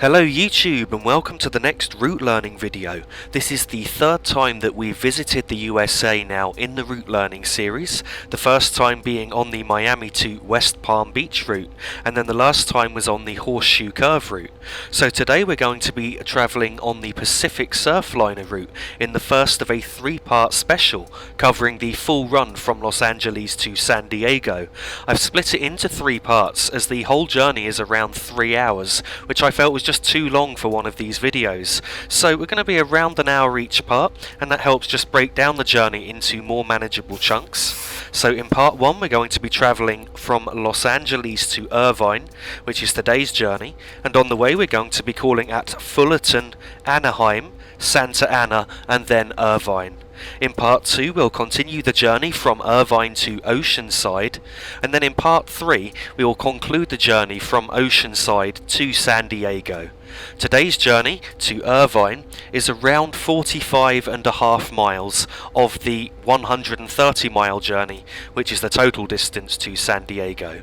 Hello YouTube and welcome to the next route learning video. This is the third time that we've visited the USA now in the route learning series. The first time being on the Miami to West Palm Beach route, and then the last time was on the Horseshoe Curve route. So today we're going to be travelling on the Pacific Surfliner route in the first of a three-part special covering the full run from Los Angeles to San Diego. I've split it into three parts as the whole journey is around 3 hours, which I felt was just too long for one of these videos. So we're going to be around an hour each part, and that helps just break down the journey into more manageable chunks. So in part 1 we're going to be travelling from Los Angeles to Irvine, which is today's journey, and on the way we're going to be calling at Fullerton, Anaheim, Santa Ana and then Irvine. In part 2 we'll continue the journey from Irvine to Oceanside, and then in part 3 we will conclude the journey from Oceanside to San Diego. Today's journey to Irvine is around 45.5 miles of the 130 mile journey, which is the total distance to San Diego.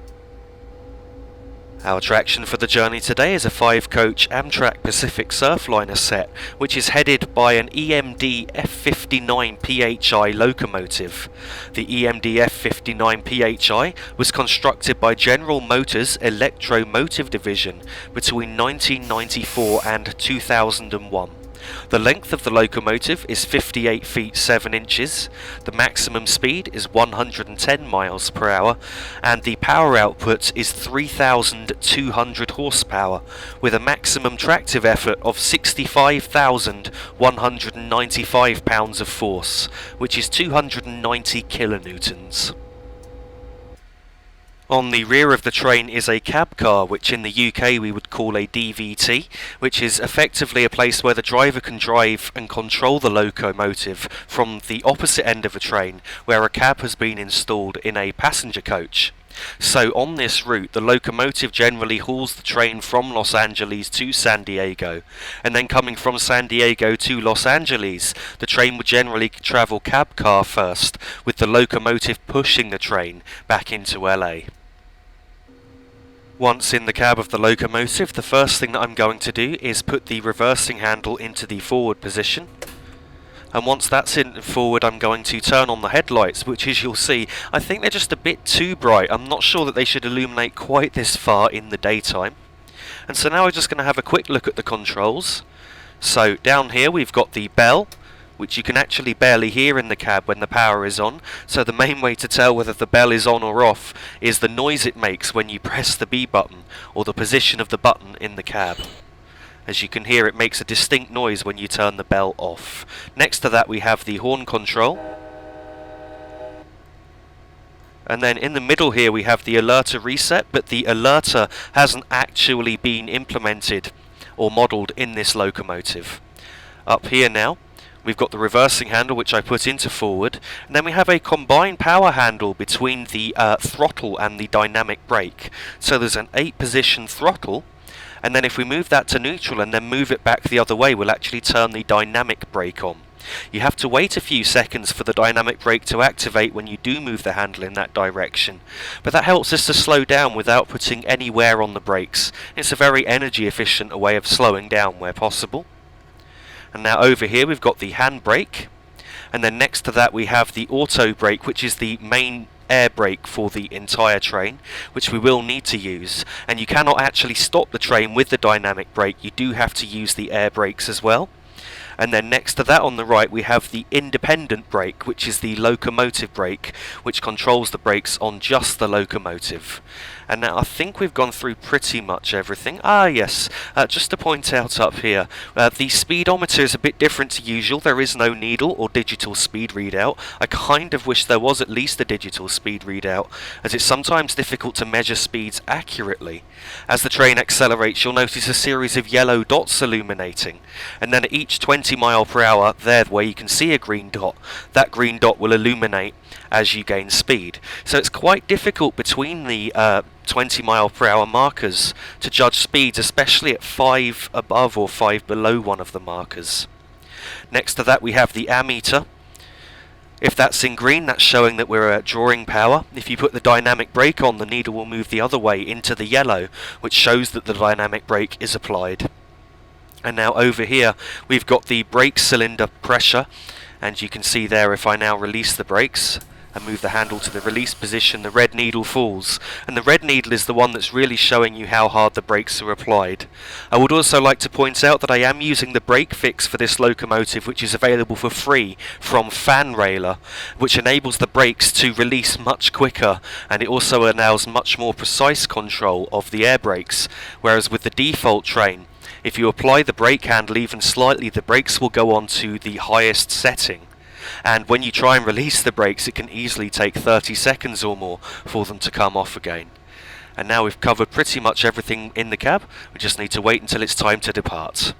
Our attraction for the journey today is a 5-coach Amtrak Pacific Surfliner set, which is headed by an EMD F59 PHI locomotive. The EMD F59 PHI was constructed by General Motors Electromotive Division between 1994 and 2001. The length of the locomotive is 58 feet 7 inches, the maximum speed is 110 miles per hour, and the power output is 3,200 horsepower, with a maximum tractive effort of 65,195 pounds of force, which is 290 kilonewtons. On the rear of the train is a cab car, which in the UK we would call a DVT, which is effectively a place where the driver can drive and control the locomotive from the opposite end of a train, where a cab has been installed in a passenger coach. So on this route, the locomotive generally hauls the train from Los Angeles to San Diego, and then coming from San Diego to Los Angeles, the train would generally travel cab car first, with the locomotive pushing the train back into LA. Once in the cab of the locomotive, the first thing that I'm going to do is put the reversing handle into the forward position. And once that's in forward, I'm going to turn on the headlights, which, as you'll see, I think they're just a bit too bright. I'm not sure that they should illuminate quite this far in the daytime. And so now we're just going to have a quick look at the controls. So down here we've got the bell, which you can actually barely hear in the cab when the power is on. So the main way to tell whether the bell is on or off is the noise it makes when you press the B button, or the position of the button in the cab. As you can hear, it makes a distinct noise when you turn the bell off. Next to that we have the horn control. And then in the middle here we have the alerter reset, but the alerter hasn't actually been implemented or modelled in this locomotive. Up here now we've got the reversing handle, which I put into forward, and then we have a combined power handle between the throttle and the dynamic brake. So there's an 8-position throttle, and then if we move that to neutral and then move it back the other way, we'll actually turn the dynamic brake on. You have to wait a few seconds for the dynamic brake to activate when you do move the handle in that direction, but that helps us to slow down without putting any wear on the brakes. It's a very energy efficient way of slowing down where possible. And now over here we've got the handbrake, and then next to that we have the auto brake, which is the main air brake for the entire train, which we will need to use. And you cannot actually stop the train with the dynamic brake, you do have to use the air brakes as well. And then next to that on the right we have the independent brake, which is the locomotive brake, which controls the brakes on just the locomotive. And now I think we've gone through pretty much everything. Yes, just to point out up here, the speedometer is a bit different to usual. There is no needle or digital speed readout. I kind of wish there was at least a digital speed readout, as it's sometimes difficult to measure speeds accurately. As the train accelerates, you'll notice a series of yellow dots illuminating, and then at each 20 mile per hour, there where you can see a green dot, that green dot will illuminate as you gain speed. So it's quite difficult between the 20 mile per hour markers to judge speeds, especially at 5 above or 5 below one of the markers. Next to that we have the ammeter. If that's in green, that's showing that we're drawing power. If you put the dynamic brake on, the needle will move the other way into the yellow, which shows that the dynamic brake is applied. And now over here we've got the brake cylinder pressure, and you can see there, if I now release the brakes and move the handle to the release position, the red needle falls, and the red needle is the one that's really showing you how hard the brakes are applied. I would also like to point out that I am using the brake fix for this locomotive, which is available for free from Fanrailer, which enables the brakes to release much quicker, and it also allows much more precise control of the air brakes, whereas with the default train, if you apply the brake handle even slightly, the brakes will go on to the highest setting. And when you try and release the brakes, it can easily take 30 seconds or more for them to come off again. And now we've covered pretty much everything in the cab. We just need to wait until it's time to depart.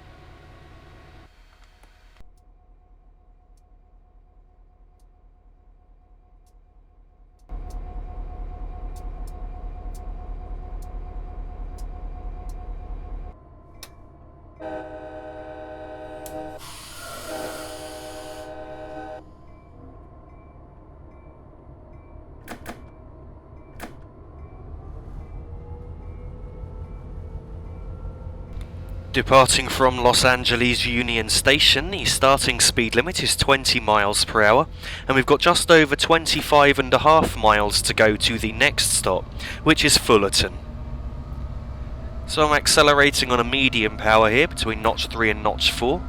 Departing from Los Angeles Union Station, the starting speed limit is 20 miles per hour, and we've got just over 25.5 miles to go to the next stop, which is Fullerton. So I'm accelerating on a medium power here between notch 3 and notch 4,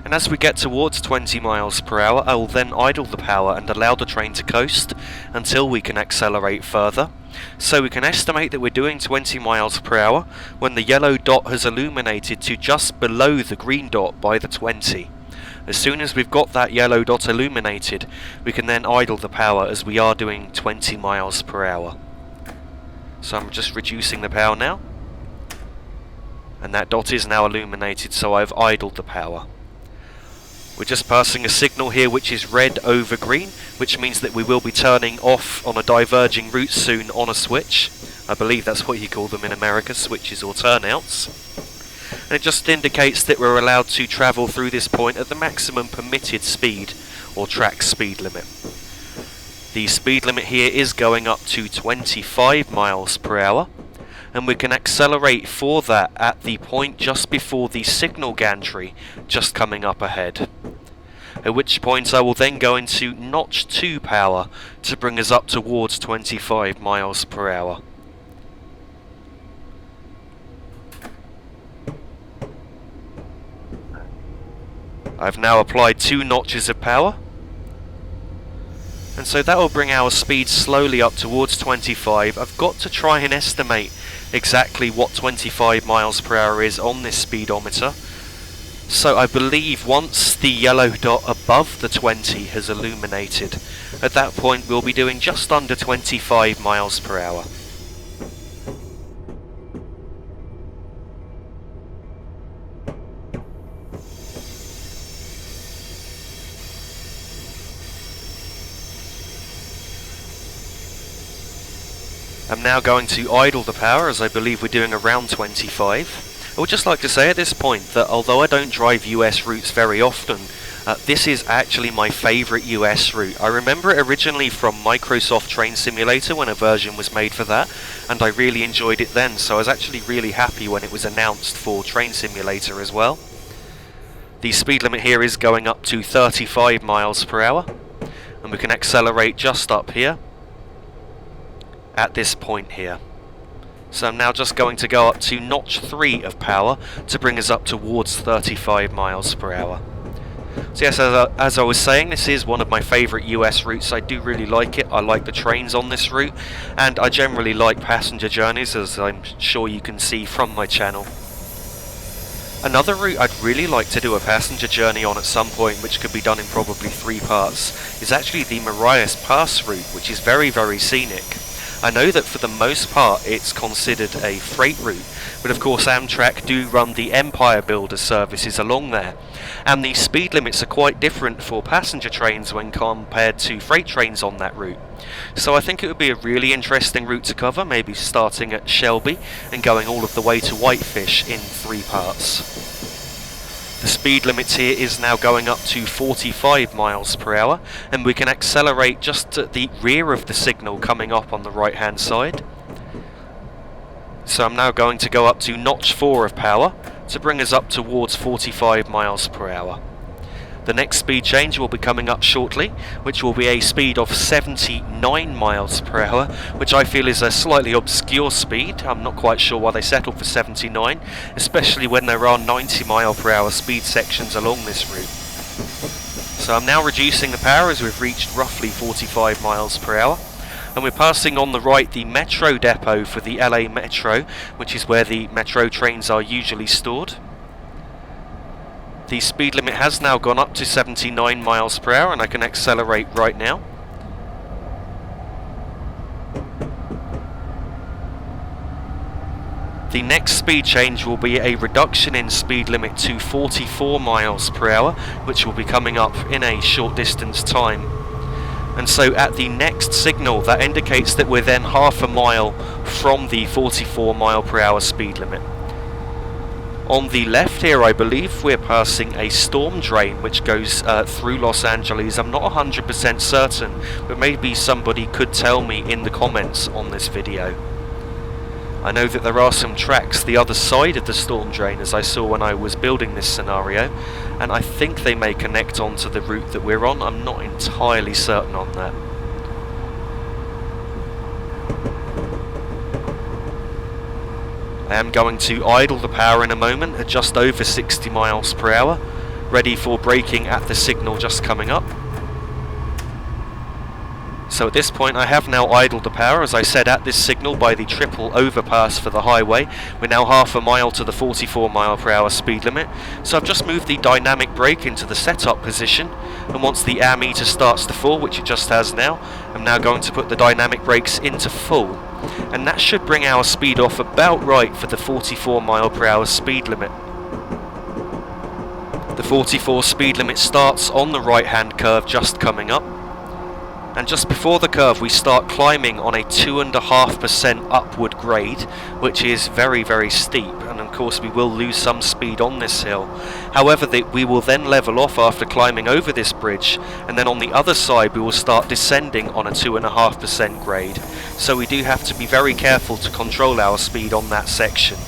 and as we get towards 20 miles per hour, I will then idle the power and allow the train to coast until we can accelerate further. So we can estimate that we're doing 20 miles per hour when the yellow dot has illuminated to just below the green dot by the 20. As soon as we've got that yellow dot illuminated, we can then idle the power as we are doing 20 miles per hour. So I'm just reducing the power now, and that dot is now illuminated, so I've idled the power. We're just passing a signal here which is red over green, which means that we will be turning off on a diverging route soon on a switch. I believe that's what you call them in America, switches or turnouts. And it just indicates that we're allowed to travel through this point at the maximum permitted speed or track speed limit. The speed limit here is going up to 25 miles per hour, and we can accelerate for that at the point just before the signal gantry just coming up ahead. At which point I will then go into notch 2 power to bring us up towards 25 miles per hour. I've now applied 2 notches of power, and so that will bring our speed slowly up towards 25. I've got to try and estimate exactly what 25 miles per hour is on this speedometer. So I believe once the yellow dot above the 20 has illuminated, at that point we'll be doing just under 25 miles per hour. I'm now going to idle the power, as I believe we're doing around 25. I would just like to say at this point that although I don't drive US routes very often, this is actually my favourite US route. I remember it originally from Microsoft Train Simulator when a version was made for that, and I really enjoyed it then, so I was actually really happy when it was announced for Train Simulator as well. The speed limit here is going up to 35 miles per hour, and we can accelerate just up here at this point here. So I'm now just going to go up to notch 3 of power to bring us up towards 35 miles per hour. So yes, as I was saying, this is one of my favourite US routes. I do really like it. I like the trains on this route, and I generally like passenger journeys, as I'm sure you can see from my channel. Another route I'd really like to do a passenger journey on at some point, which could be done in probably 3 parts, is actually the Marias Pass route, which is very, very scenic. I know that for the most part it's considered a freight route, but of course Amtrak do run the Empire Builder services along there, and the speed limits are quite different for passenger trains when compared to freight trains on that route. So I think it would be a really interesting route to cover, maybe starting at Shelby and going all of the way to Whitefish in 3 parts. The speed limit here is now going up to 45 miles per hour, and we can accelerate just at the rear of the signal coming up on the right hand side. So I'm now going to go up to notch 4 of power, to bring us up towards 45 miles per hour. The next speed change will be coming up shortly, which will be a speed of 79 miles per hour, which I feel is a slightly obscure speed. I'm not quite sure why they settled for 79, especially when there are 90 mile per hour speed sections along this route. So I'm now reducing the power as we've reached roughly 45 miles per hour. And we're passing on the right the metro depot for the LA Metro, which is where the metro trains are usually stored. The speed limit has now gone up to 79 miles per hour and I can accelerate right now. The next speed change will be a reduction in speed limit to 44 miles per hour, which will be coming up in a short distance time. And so at the next signal, that indicates that we're then half a mile from the 44 mile per hour speed limit. On the left here, I believe we're passing a storm drain which goes through Los Angeles. I'm not 100% certain, but maybe somebody could tell me in the comments on this video. I know that there are some tracks the other side of the storm drain, as I saw when I was building this scenario, and I think they may connect onto the route that we're on. I'm not entirely certain on that. I am going to idle the power in a moment at just over 60 miles per hour, ready for braking at the signal just coming up. So at this point I have now idled the power, as I said, at this signal by the triple overpass for the highway. We're now half a mile to the 44 mile per hour speed limit. So I've just moved the dynamic brake into the setup position, and once the ammeter starts to fall, which it just has now, I'm now going to put the dynamic brakes into full. And that should bring our speed off about right for the 44 mile per hour speed limit. The 44 speed limit starts on the right hand curve just coming up. And just before the curve we start climbing on a 2.5% upward grade, which is very, very steep, and of course we will lose some speed on this hill. However, we will then level off after climbing over this bridge, and then on the other side we will start descending on a 2.5% grade. So we do have to be very careful to control our speed on that section.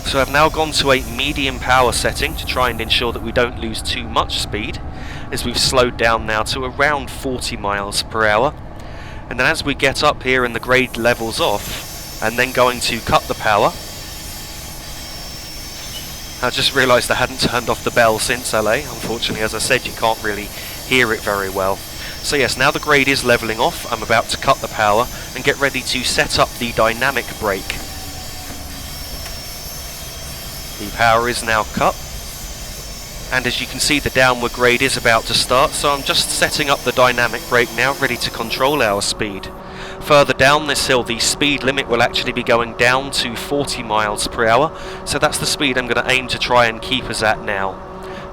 So I've now gone to a medium power setting to try and ensure that we don't lose too much speed, as we've slowed down now to around 40 miles per hour. And then as we get up here and the grade levels off, I'm then going to cut the power. I just realised I hadn't turned off the bell since LA. Unfortunately, as I said, you can't really hear it very well. So yes, now the grade is levelling off. I'm about to cut the power and get ready to set up the dynamic brake. The power is now cut, and as you can see the downward grade is about to start, so I'm just setting up the dynamic brake now, ready to control our speed. Further down this hill the speed limit will actually be going down to 40 miles per hour, so that's the speed I'm going to aim to try and keep us at now.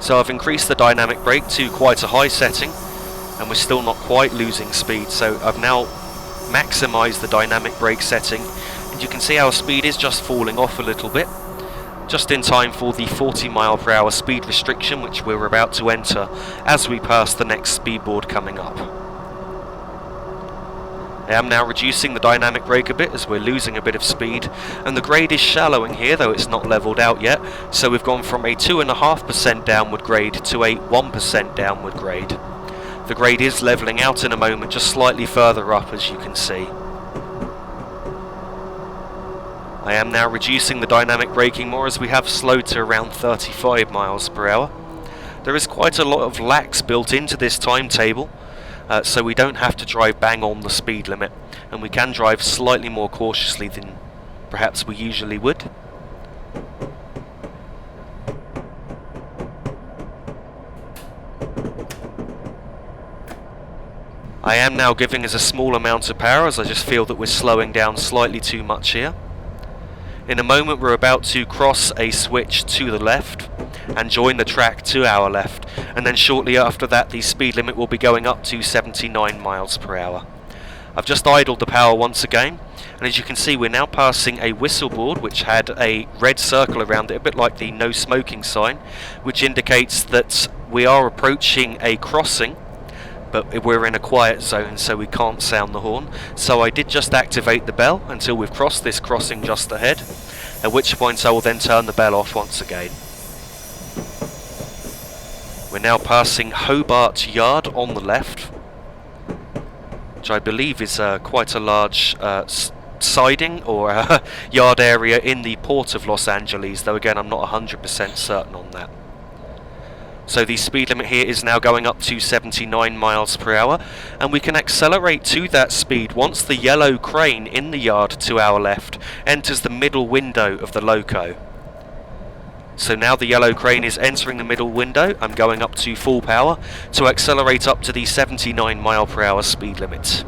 So I've increased the dynamic brake to quite a high setting, and we're still not quite losing speed, so I've now maximised the dynamic brake setting, and you can see our speed is just falling off a little bit, just in time for the 40 mile per hour speed restriction, which we're about to enter as we pass the next speed board coming up. I am now reducing the dynamic brake a bit as we're losing a bit of speed, and the grade is shallowing here, though it's not levelled out yet, so we've gone from a 2.5% downward grade to a 1% downward grade. The grade is levelling out in a moment, just slightly further up, as you can see. I am now reducing the dynamic braking more, as we have slowed to around 35 miles per hour. There is quite a lot of lax built into this timetable, so we don't have to drive bang on the speed limit, and we can drive slightly more cautiously than perhaps we usually would. I am now giving us a small amount of power, as I just feel that we're slowing down slightly too much here. In a moment we're about to cross a switch to the left and join the track to our left, and then shortly after that the speed limit will be going up to 79 miles per hour. I've just idled the power once again, and as you can see we're now passing a whistle board which had a red circle around it, a bit like the no smoking sign, which indicates that we are approaching a crossing, but we're in a quiet zone so we can't sound the horn. So I did just activate the bell until we've crossed this crossing just ahead, at which point I will then turn the bell off once again. We're now passing Hobart Yard on the left, which I believe is quite a large siding or yard area in the port of Los Angeles, though again I'm not 100% certain on that. So the speed limit here is now going up to 79 miles per hour, and we can accelerate to that speed once the yellow crane in the yard to our left enters the middle window of the loco. So now the yellow crane is entering the middle window. I'm going up to full power to accelerate up to the 79 mile per hour speed limit.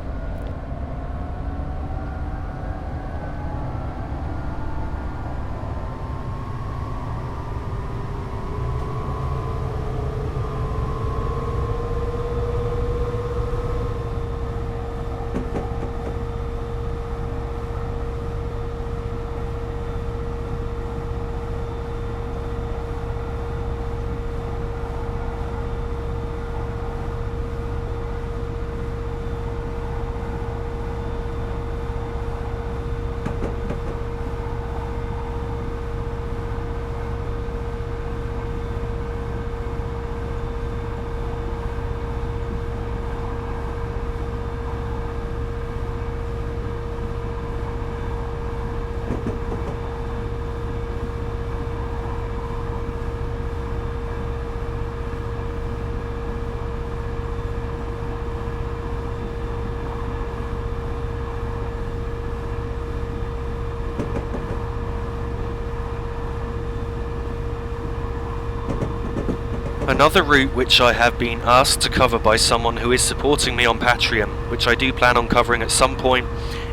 Another route which I have been asked to cover by someone who is supporting me on Patreon, which I do plan on covering at some point,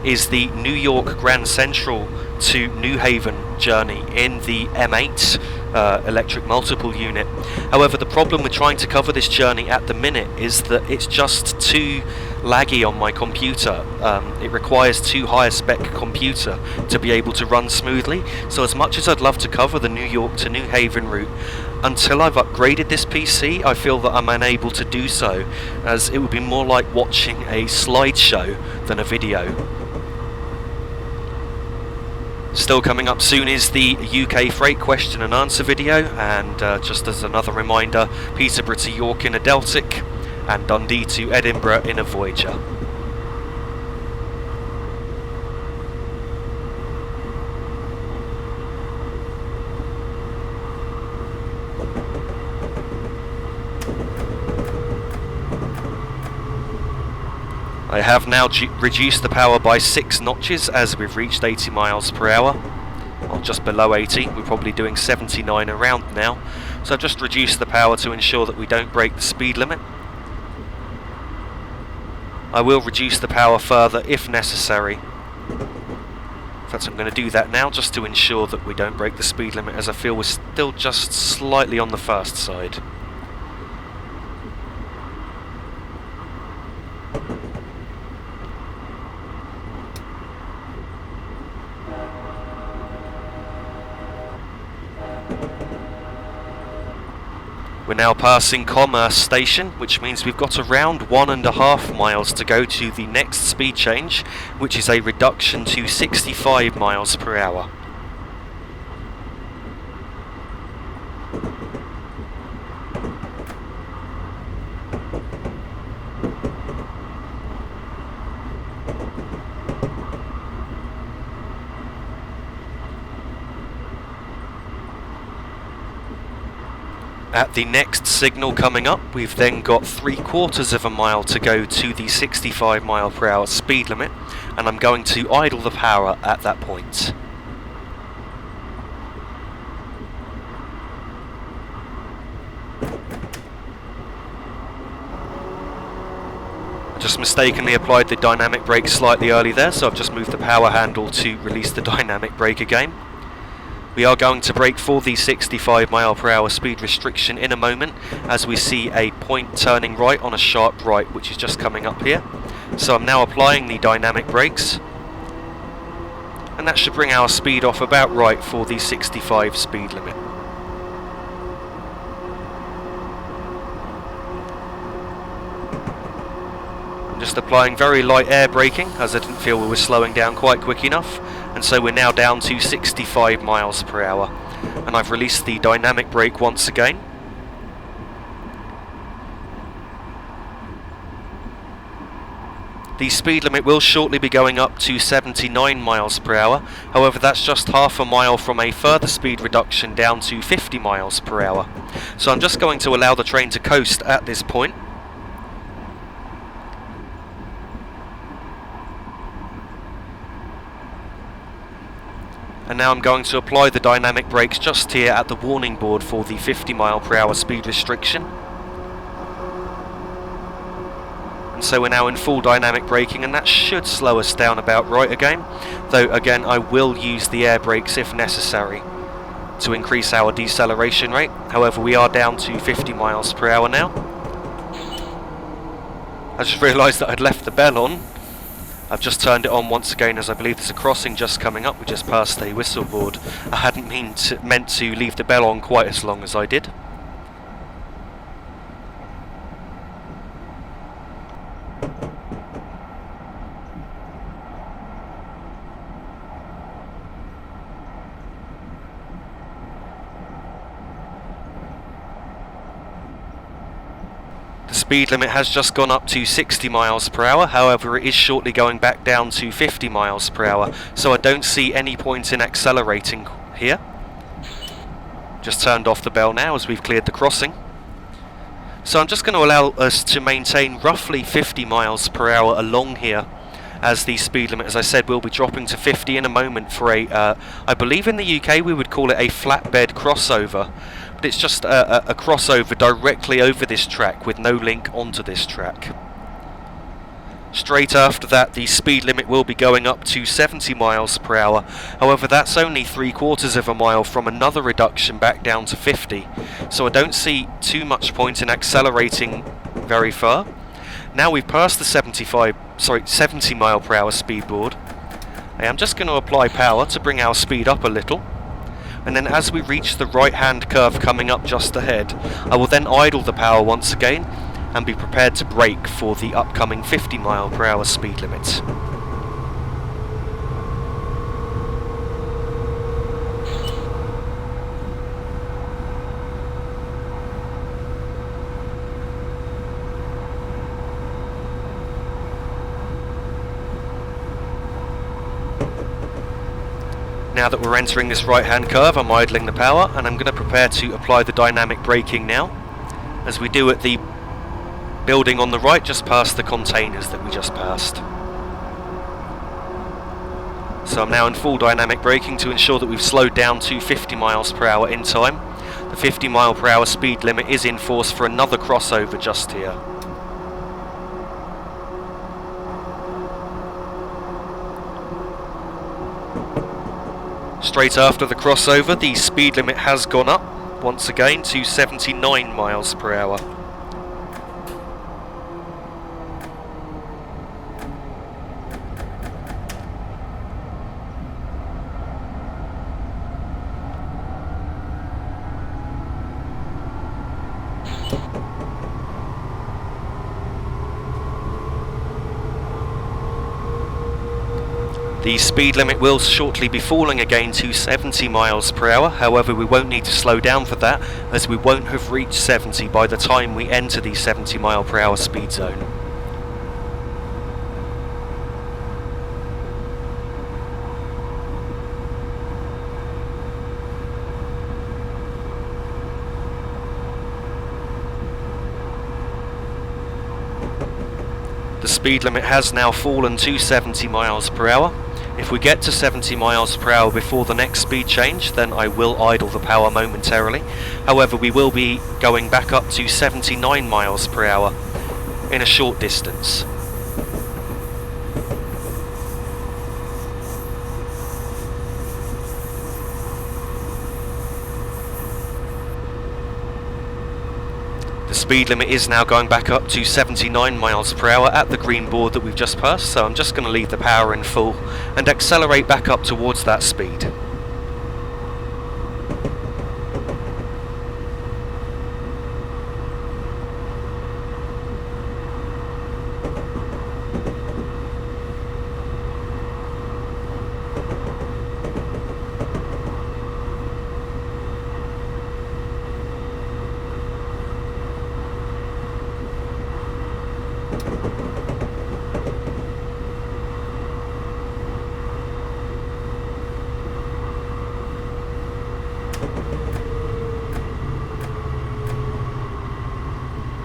is the New York Grand Central to New Haven journey in the M8 electric multiple unit. However, the problem with trying to cover this journey at the minute is that it's just too laggy on my computer. It requires too high a spec computer to be able to run smoothly. So as much as I'd love to cover the New York to New Haven route, until I've upgraded this PC, I feel that I'm unable to do so, as it would be more like watching a slideshow than a video. Still coming up soon is the UK freight question and answer video, and just as another reminder, Peterborough to York in a Deltic, and Dundee to Edinburgh in a Voyager. I have now reduced the power by 6 notches as we've reached 80 miles per hour, or just below 80. We're probably doing 79 around now, so I've just reduced the power to ensure that we don't break the speed limit. I will reduce the power further if necessary. In fact, I'm going to do that now just to ensure that we don't break the speed limit, as I feel we're still just slightly on the fast side. We're now passing Commerce Station, which means we've got around 1.5 miles to go to the next speed change, which is a reduction to 65 miles per hour. At the next signal coming up, we've then got 3/4 of a mile to go to the 65 mile per hour speed limit, and I'm going to idle the power at that point. I just mistakenly applied the dynamic brake slightly early there, so I've just moved the power handle to release the dynamic brake again. We are going to brake for the 65 mile per hour speed restriction in a moment, as we see a point turning right on a sharp right, which is just coming up here. So I'm now applying the dynamic brakes, and that should bring our speed off about right for the 65 speed limit. I'm just applying very light air braking, as I didn't feel we were slowing down quite quick enough. And so we're now down to 65 miles per hour, and I've released the dynamic brake once again. The speed limit will shortly be going up to 79 miles per hour. However, that's just half a mile from a further speed reduction down to 50 miles per hour. So I'm just going to allow the train to coast at this point. And now I'm going to apply the dynamic brakes just here at the warning board for the 50 mile per hour speed restriction. So we're now in full dynamic braking, and that should slow us down about right again, though again I will use the air brakes if necessary to increase our deceleration rate. However, we are down to 50 miles per hour now. I just realised that I'd left the bell on. I've just turned it on once again as I believe there's a crossing just coming up. We just passed a whistle board. I hadn't meant to leave the bell on quite as long as I did. The speed limit has just gone up to 60 miles per hour, however it is shortly going back down to 50 miles per hour, so I don't see any point in accelerating here. Just turned off the bell now as we've cleared the crossing. So I'm just going to allow us to maintain roughly 50 miles per hour along here, as the speed limit, as I said, will be dropping to 50 in a moment for a, I believe in the UK we would call it a flatbed crossover. But it's just a crossover directly over this track with no link onto this track. Straight after that, the speed limit will be going up to 70 miles per hour. However, that's only 3/4 of a mile from another reduction back down to 50. So I don't see too much point in accelerating very far. Now we've passed the 70 mile per hour speed board. I am just going to apply power to bring our speed up a little. And then as we reach the right hand curve coming up just ahead, I will then idle the power once again and be prepared to brake for the upcoming 50 mile per hour speed limit. Now that we're entering this right hand curve, I'm idling the power and I'm going to prepare to apply the dynamic braking now, as we do at the building on the right just past the containers that we just passed. So I'm now in full dynamic braking to ensure that we've slowed down to 50 miles per hour in time. The 50 mile per hour speed limit is in force for another crossover just here. Straight after the crossover, the speed limit has gone up once again to 79 miles per hour. The speed limit will shortly be falling again to 70 miles per hour, however we won't need to slow down for that, as we won't have reached 70 by the time we enter the 70 mile per hour speed zone. The speed limit has now fallen to 70 miles per hour. If we get to 70 miles per hour before the next speed change, then I will idle the power momentarily. However, we will be going back up to 79 miles per hour in a short distance. The speed limit is now going back up to 79 miles per hour at the green board that we've just passed, so I'm just going to leave the power in full and accelerate back up towards that speed.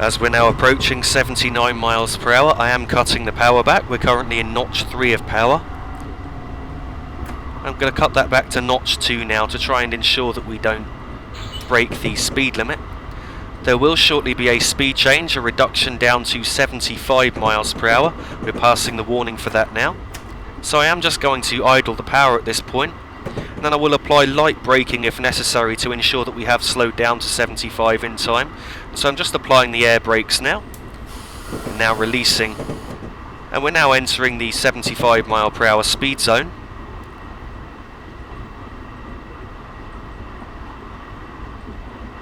As we're now approaching 79 miles per hour, I am cutting the power back. We're currently in notch 3 of power. I'm going to cut that back to notch 2 now to try and ensure that we don't break the speed limit. There will shortly be a speed change, a reduction down to 75 miles per hour. We're passing the warning for that now. So I am just going to idle the power at this point, and then I will apply light braking if necessary to ensure that we have slowed down to 75 in time. So I'm just applying the air brakes now, and now releasing, and we're now entering the 75 mile per hour speed zone.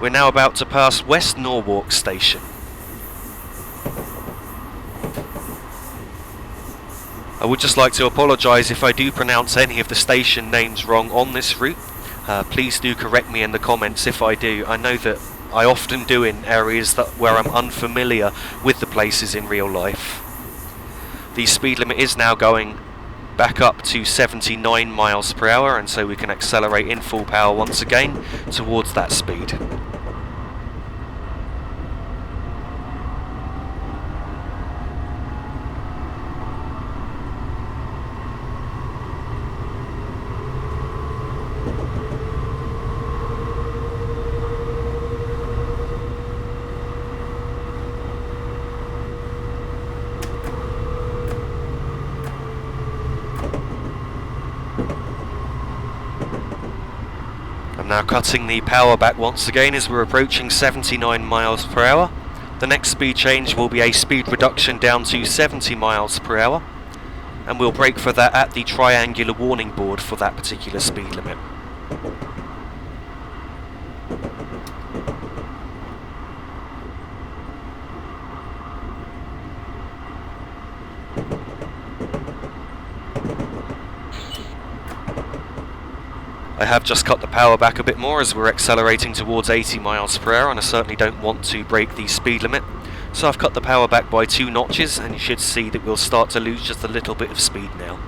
We're now about to pass West Norwalk Station. I would just like to apologise if I do pronounce any of the station names wrong on this route. Please do correct me in the comments if I do. I know that I often do in areas where I'm unfamiliar with the places in real life. The speed limit is now going back up to 79 miles per hour, and so we can accelerate in full power once again towards that speed. I'm now cutting the power back once again as we're approaching 79 miles per hour. The next speed change will be a speed reduction down to 70 miles per hour, and we'll brake for that at the triangular warning board for that particular speed limit. I have just cut the power back a bit more as we're accelerating towards 80 miles per hour, and I certainly don't want to break the speed limit. So I've cut the power back by 2 notches, and you should see that we'll start to lose just a little bit of speed now.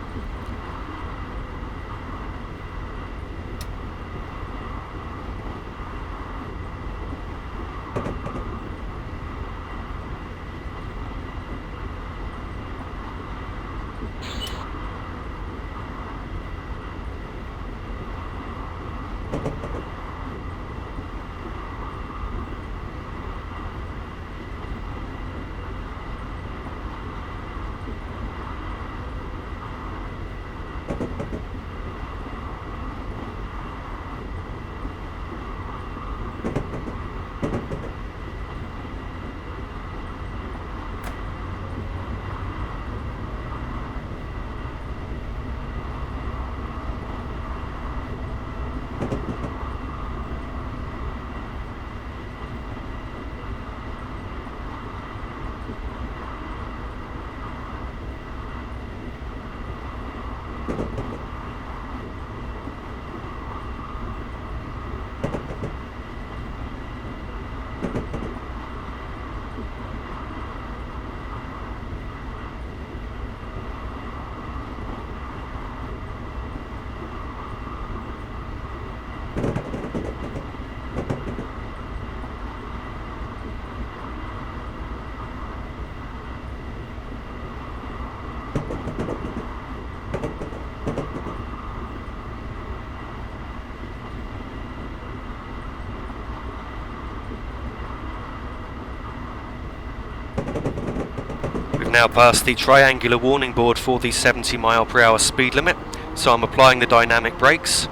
Now past the triangular warning board for the 70 mile per hour speed limit, so I'm applying the dynamic brakes,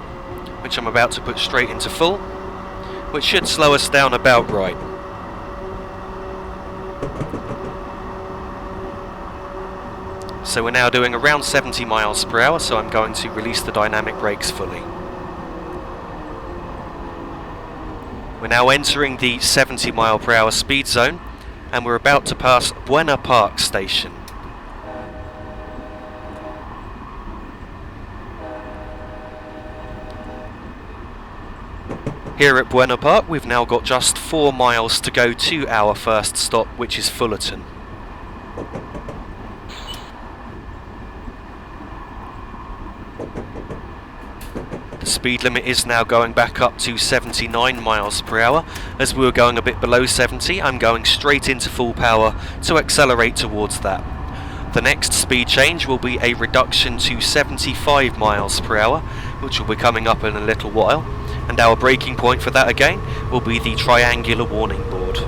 which I'm about to put straight into full, which should slow us down about right. So we're now doing around 70 miles per hour, so I'm going to release the dynamic brakes fully. We're now entering the 70 mile per hour speed zone, and we're about to pass Buena Park Station. Here at Buena Park, we've now got just 4 miles to go to our first stop, which is Fullerton. The speed limit is now going back up to 79 miles per hour. As we were going a bit below 70, I'm going straight into full power to accelerate towards that. The next speed change will be a reduction to 75 miles per hour, which will be coming up in a little while, and our braking point for that again will be the triangular warning board.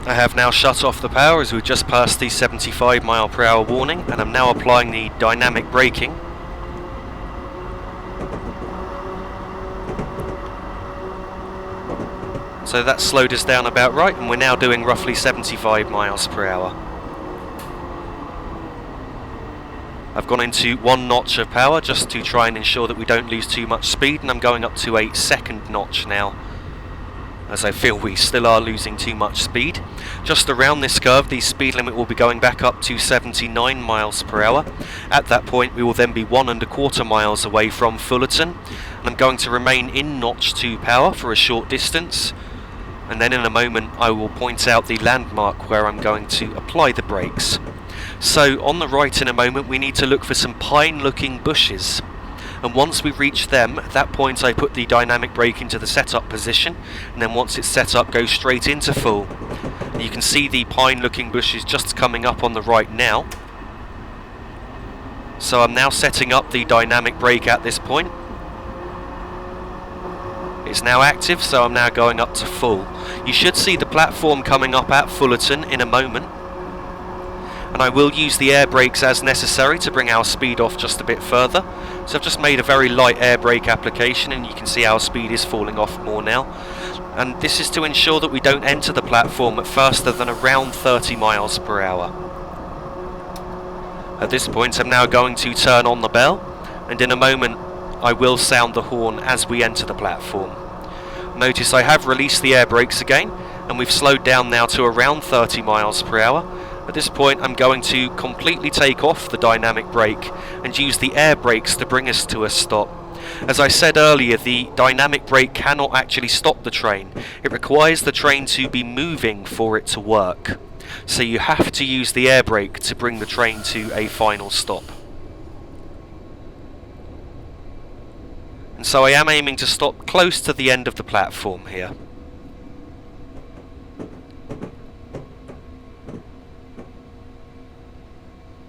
I have now shut off the power as we've just passed the 75 mile per hour warning, and I'm now applying the dynamic braking. So that slowed us down about right, and we're now doing roughly 75 miles per hour. I've gone into 1 notch of power just to try and ensure that we don't lose too much speed, and I'm going up to a 2nd notch now, as I feel we still are losing too much speed. Just around this curve, the speed limit will be going back up to 79 miles per hour. At that point, we will then be 1¼ miles away from Fullerton, and I'm going to remain in notch 2 power for a short distance, and then in a moment I will point out the landmark where I'm going to apply the brakes. So on the right in a moment we need to look for some pine-looking bushes, and once we reach them, at that point I put the dynamic brake into the setup position, and then once it's set up, go straight into full. And you can see the pine-looking bushes just coming up on the right now. So I'm now setting up the dynamic brake at this point. It's now active, so I'm now going up to full. You should see the platform coming up at Fullerton in a moment, and I will use the air brakes as necessary to bring our speed off just a bit further. So I've just made a very light air brake application, and you can see our speed is falling off more now. And this is to ensure that we don't enter the platform at faster than around 30 miles per hour. At this point I'm now going to turn on the bell, and in a moment I will sound the horn as we enter the platform. Notice I have released the air brakes again, and we've slowed down now to around 30 miles per hour. At this point I'm going to completely take off the dynamic brake and use the air brakes to bring us to a stop. As I said earlier, the dynamic brake cannot actually stop the train. It requires the train to be moving for it to work. So you have to use the air brake to bring the train to a final stop. And so I am aiming to stop close to the end of the platform here.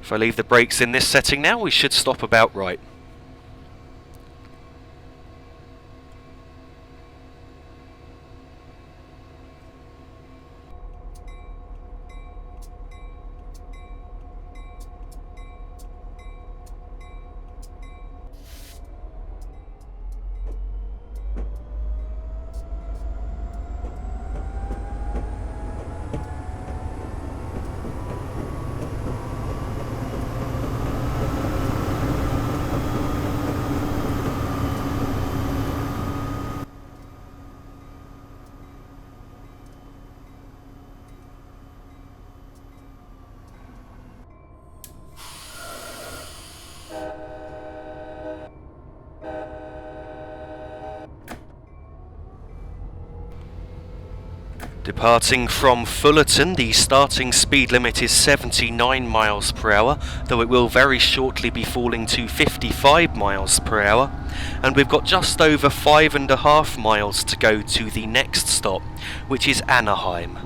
If I leave the brakes in this setting now, we should stop about right. Departing from Fullerton, the starting speed limit is 79 miles per hour, though it will very shortly be falling to 55 miles per hour, and we've got just over 5.5 miles to go to the next stop, which is Anaheim.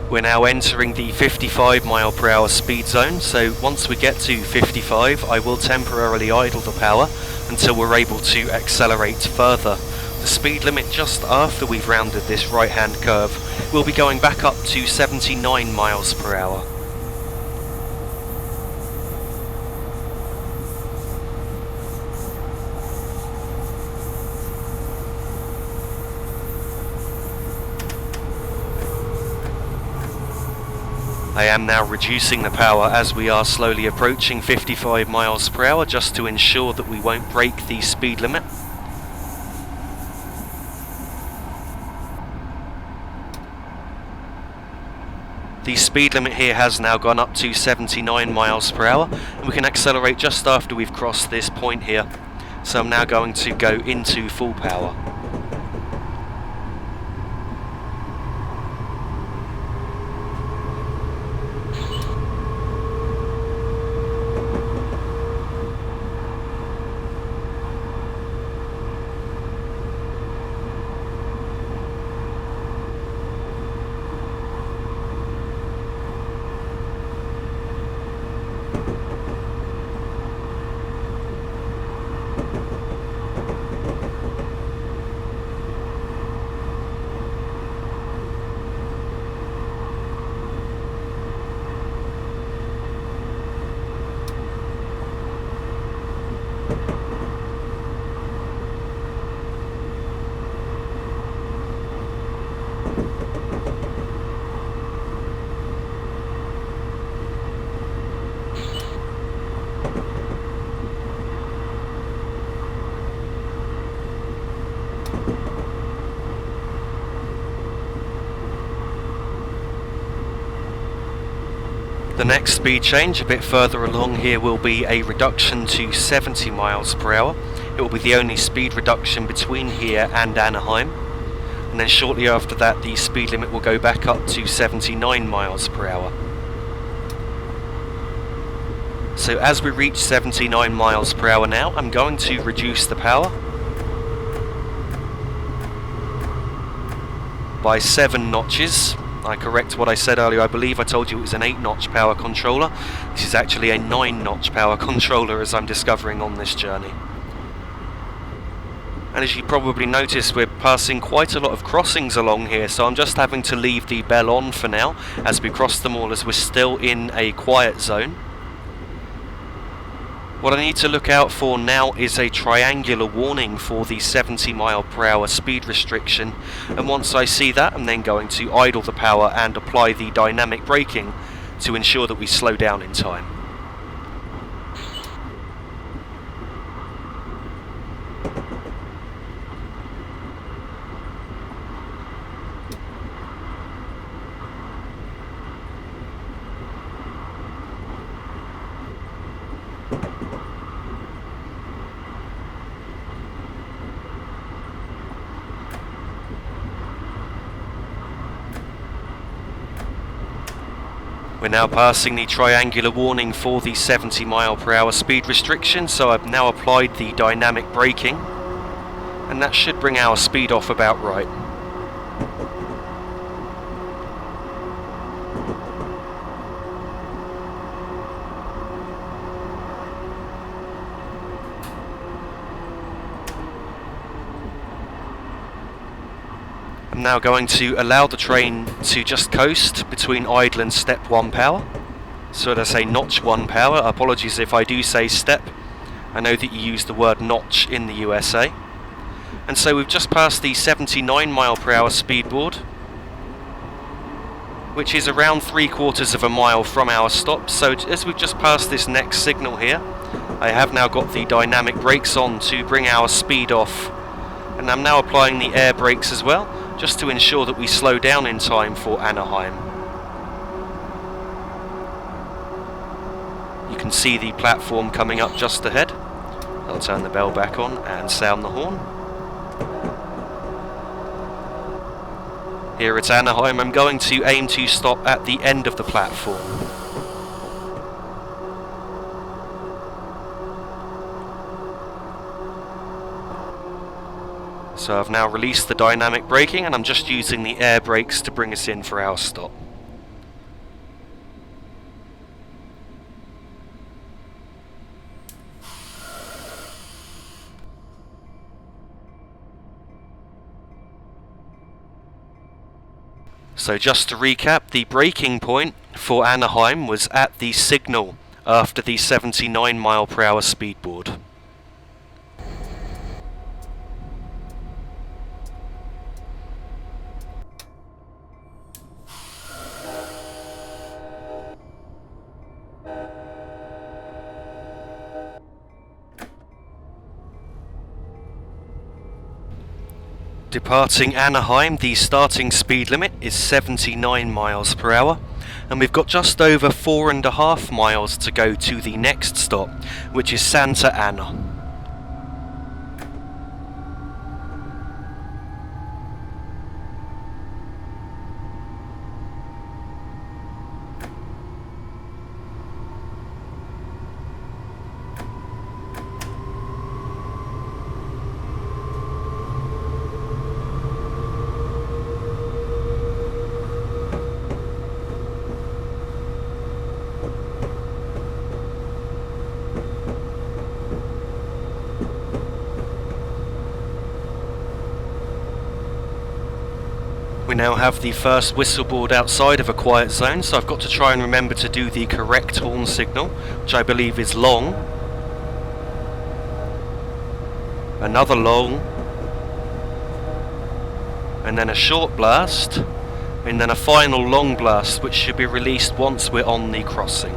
We're now entering the 55 mile per hour speed zone, so once we get to 55 I will temporarily idle the power until we're able to accelerate further. The speed limit just after we've rounded this right hand curve will be going back up to 79 miles per hour. I am now reducing the power as we are slowly approaching 55 miles per hour just to ensure that we won't break the speed limit. The speed limit here has now gone up to 79 miles per hour and we can accelerate just after we've crossed this point here. So I'm now going to go into full power. The next speed change a bit further along here will be a reduction to 70 miles per hour. It will be the only speed reduction between here and Anaheim. And then shortly after that the speed limit will go back up to 79 miles per hour. So as we reach 79 miles per hour now, I'm going to reduce the power by 7 notches. I correct what I said earlier. I believe I told you it was an 8-notch power controller. This is actually a 9-notch power controller, as I'm discovering on this journey. And as you probably noticed, we're passing quite a lot of crossings along here, so I'm just having to leave the bell on for now as we cross them all, as we're still in a quiet zone. What I need to look out for now is a triangular warning for the 70 mile per hour speed restriction, and once I see that I'm then going to idle the power and apply the dynamic braking to ensure that we slow down in time. We're now passing the triangular warning for the 70 mile per hour speed restriction, so I've now applied the dynamic braking, and that should bring our speed off about right. I'm now going to allow the train to just coast between idle and step 1 power. So as I say, notch 1 power. Apologies if I do say step. I know that you use the word notch in the USA. And so we've just passed the 79 mile per hour speed board, which is around 3/4 of a mile from our stop. So as we've just passed this next signal here, I have now got the dynamic brakes on to bring our speed off. And I'm now applying the air brakes as well, just to ensure that we slow down in time for Anaheim. You can see the platform coming up just ahead. I'll turn the bell back on and sound the horn. Here at Anaheim, I'm going to aim to stop at the end of the platform. So I've now released the dynamic braking and I'm just using the air brakes to bring us in for our stop. So just to recap, the braking point for Anaheim was at the signal after the 79 mile per hour speedboard. Departing Anaheim, the starting speed limit is 79 miles per hour, and we've got just over 4.5 miles to go to the next stop, which is Santa Ana. We now have the first whistle board outside of a quiet zone, so I've got to try and remember to do the correct horn signal, which I believe is long. Another long. And then a short blast. And then a final long blast, which should be released once we're on the crossing.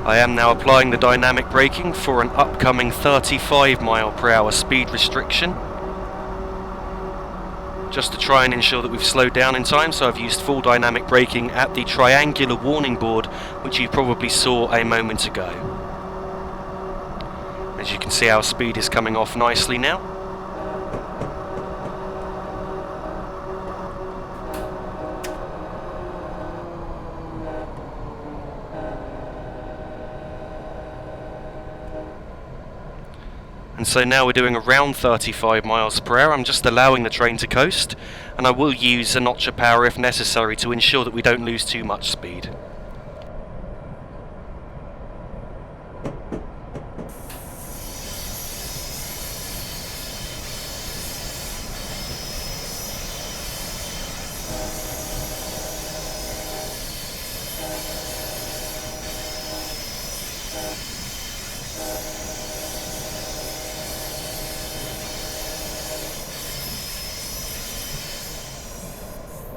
I am now applying the dynamic braking for an upcoming 35 mile per hour speed restriction, just to try and ensure that we've slowed down in time. So I've used full dynamic braking at the triangular warning board, which you probably saw a moment ago. As you can see, our speed is coming off nicely now. And so now we're doing around 35 miles per hour. I'm just allowing the train to coast, and I will use a notch of power if necessary to ensure that we don't lose too much speed.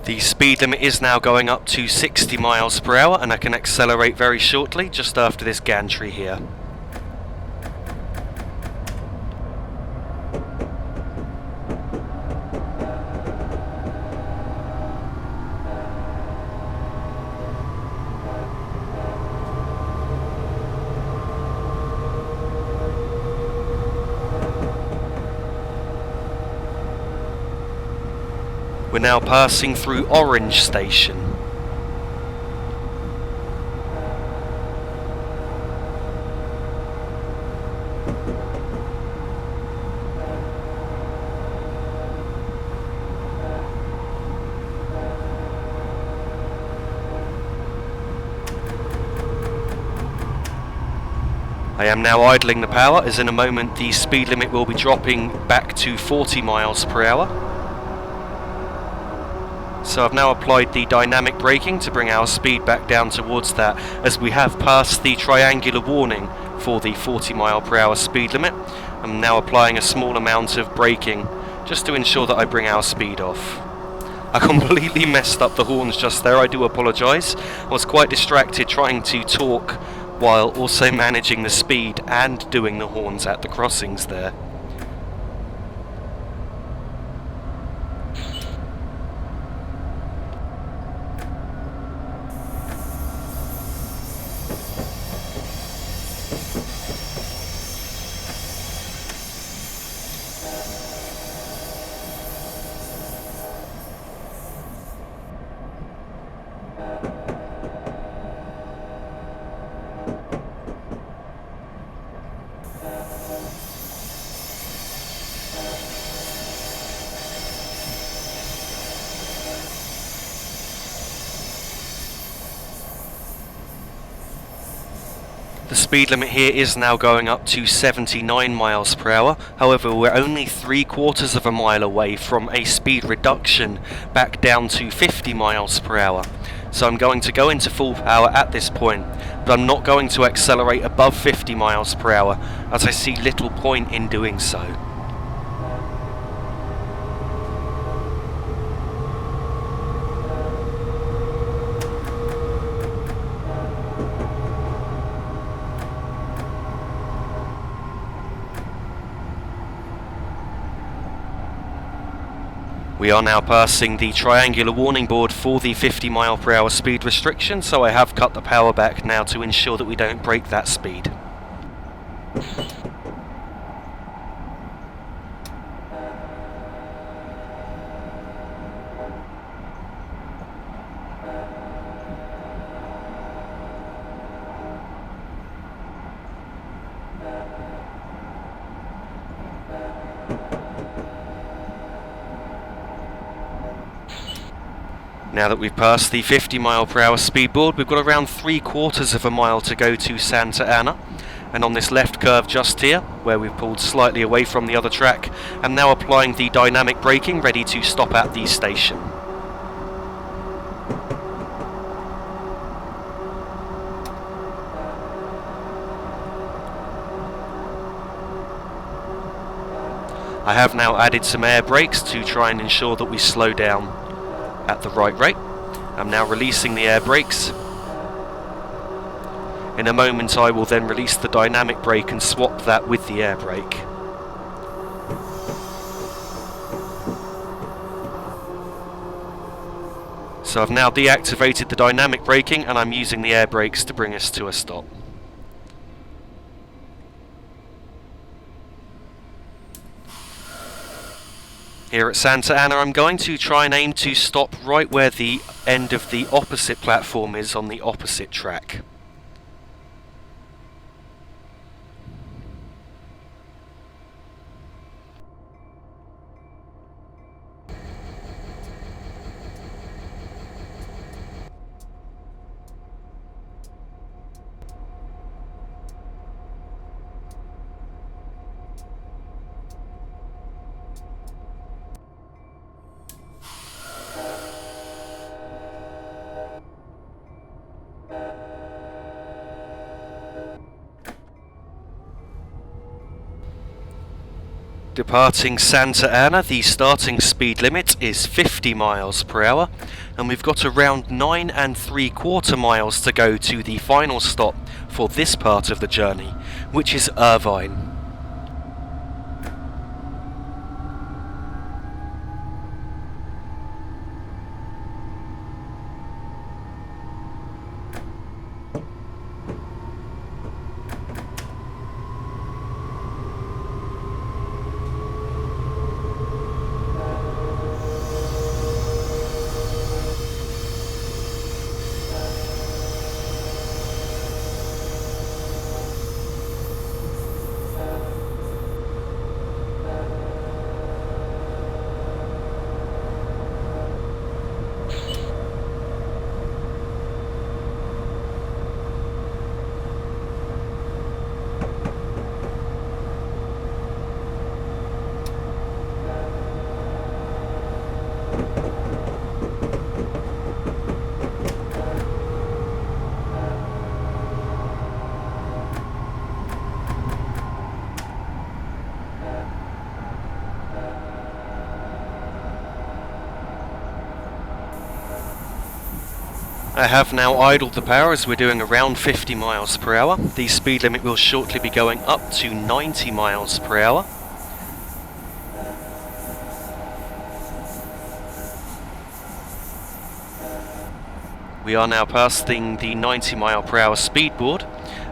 The speed limit is now going up to 60 miles per hour, and I can accelerate very shortly just after this gantry here. We're now passing through Orange Station. I am now idling the power, as in a moment the speed limit will be dropping back to 40 miles per hour. So I've now applied the dynamic braking to bring our speed back down towards that, as we have passed the triangular warning for the 40 mile per hour speed limit. I'm now applying a small amount of braking just to ensure that I bring our speed off. I completely messed up the horns just there, I do apologise. I was quite distracted trying to talk while also managing the speed and doing the horns at the crossings there. The speed limit here is now going up to 79 miles per hour. However, we're only 3/4 of a mile away from a speed reduction back down to 50 miles per hour. So I'm going to go into full power at this point, but I'm not going to accelerate above 50 miles per hour, as I see little point in doing so. We are now passing the triangular warning board for the 50 mile per hour speed restriction, so I have cut the power back now to ensure that we don't break that speed. Now that we've passed the 50 mile per hour speed board, we've got around 3/4 of a mile to go to Santa Ana. And on this left curve just here, where we've pulled slightly away from the other track, I'm now applying the dynamic braking, ready to stop at the station. I have now added some air brakes to try and ensure that we slow down at the right rate. I'm now releasing the air brakes. In a moment I will then release the dynamic brake and swap that with the air brake. So I've now deactivated the dynamic braking and I'm using the air brakes to bring us to a stop. Here at Santa Ana, I'm going to try and aim to stop right where the end of the opposite platform is on the opposite track. Departing Santa Ana, the starting speed limit is 50 miles per hour, and we've got around 9 3/4 miles to go to the final stop for this part of the journey, which is Irvine. I have now idled the power as we're doing around 50 miles per hour. The speed limit will shortly be going up to 90 miles per hour. We are now passing the 90 mile per hour speed board,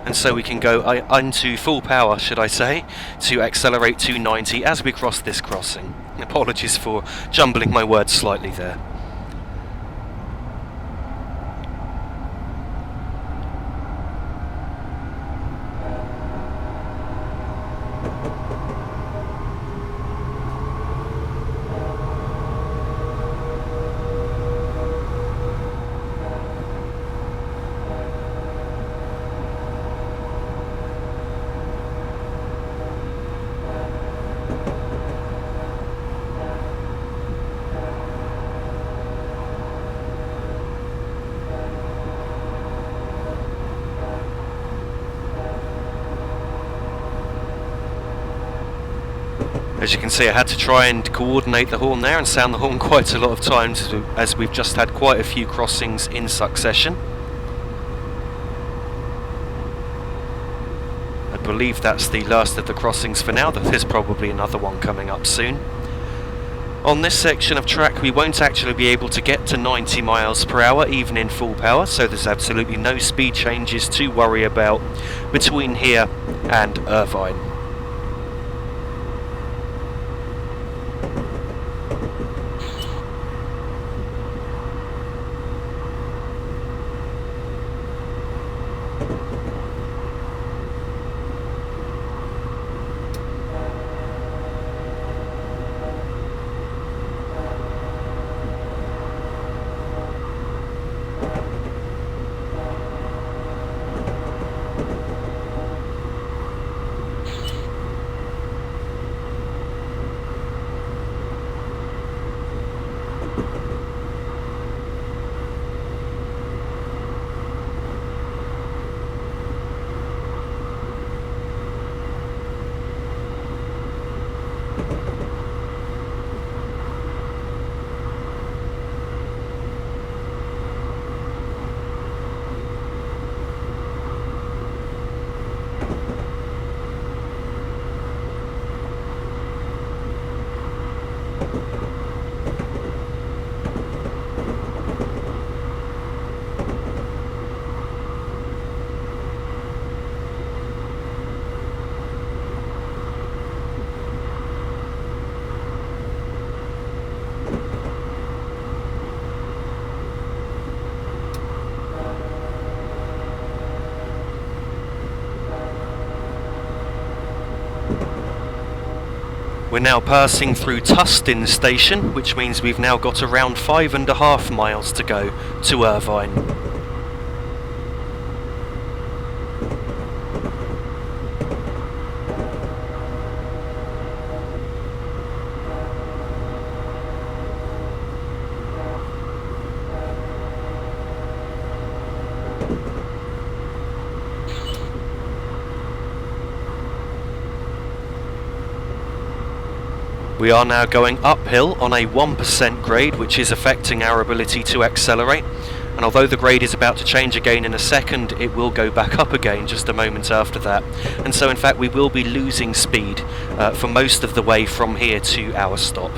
and so we can go into full power, should I say, to accelerate to 90 as we cross this crossing. Apologies for jumbling my words slightly there. As you can see, I had to try and coordinate the horn there and sound the horn quite a lot of times, as we've just had quite a few crossings in succession. I believe that's the last of the crossings for now, there's probably another one coming up soon. On this section of track we won't actually be able to get to 90 miles per hour even in full power, so there's absolutely no speed changes to worry about between here and Irvine. We're now passing through Tustin station, which means we've now got around 5.5 miles to go to Irvine. We are now going uphill on a 1% grade, which is affecting our ability to accelerate, and although the grade is about to change again in a second, it will go back up again just a moment after that, and so in fact we will be losing speed for most of the way from here to our stop.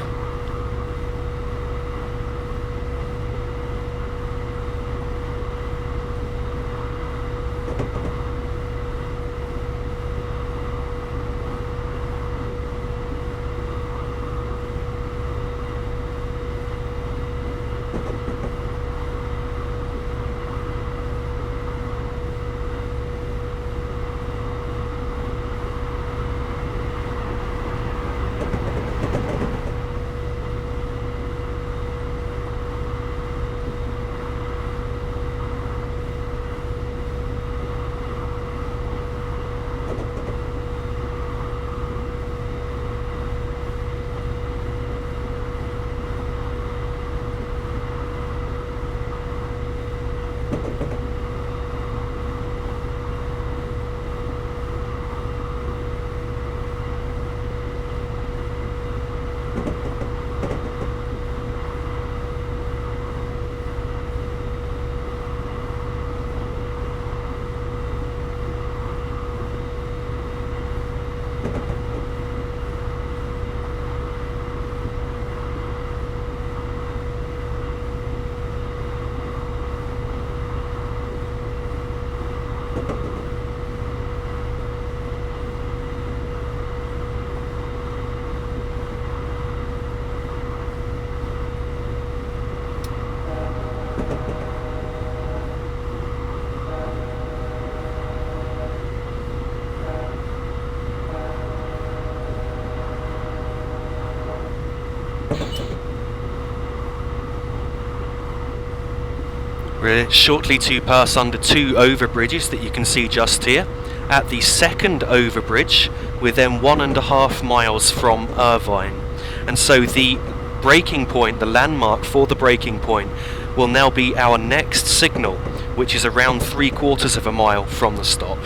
We're shortly to pass under two overbridges that you can see just here. At the second overbridge, we're then 1.5 miles from Irvine. And so the braking point, the landmark for the braking point, will now be our next signal, which is around 3/4 of a mile from the stop.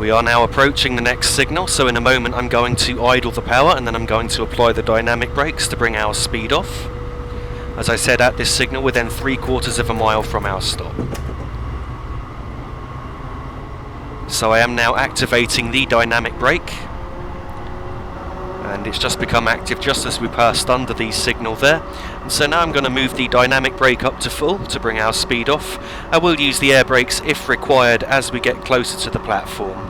We are now approaching the next signal, so in a moment I'm going to idle the power and then I'm going to apply the dynamic brakes to bring our speed off. As I said, at this signal we're then 3/4 of a mile from our stop. So I am now activating the dynamic brake, and it's just become active just as we passed under the signal there. And so now I'm going to move the dynamic brake up to full to bring our speed off. I will use the air brakes if required as we get closer to the platform.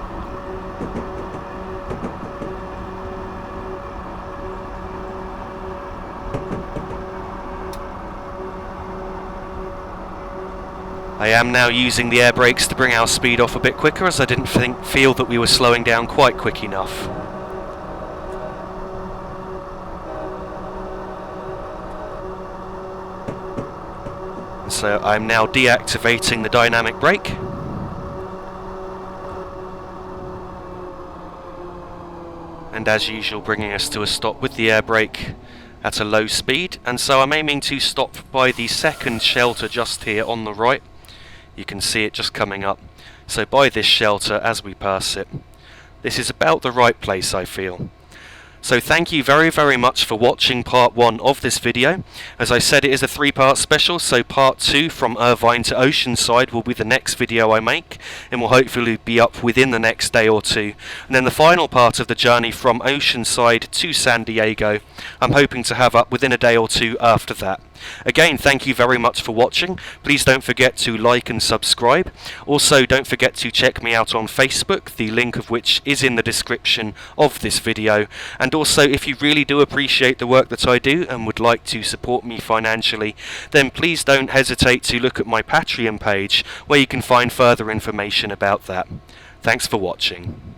I am now using the air brakes to bring our speed off a bit quicker, as I didn't feel that we were slowing down quite quick enough. So I'm now deactivating the dynamic brake. And as usual, bringing us to a stop with the air brake at a low speed. And so I'm aiming to stop by the second shelter just here on the right. You can see it just coming up. So by this shelter as we pass it. This is about the right place, I feel. So thank you very, very much for watching part 1 of this video. As I said, it is a 3-part special, so part 2 from Irvine to Oceanside will be the next video I make, and will hopefully be up within the next day or two. And then the final part of the journey from Oceanside to San Diego, I'm hoping to have up within a day or two after that. Again, thank you very much for watching. Please don't forget to like and subscribe. Also, don't forget to check me out on Facebook, the link of which is in the description of this video. And also, if you really do appreciate the work that I do and would like to support me financially, then please don't hesitate to look at my Patreon page, where you can find further information about that. Thanks for watching.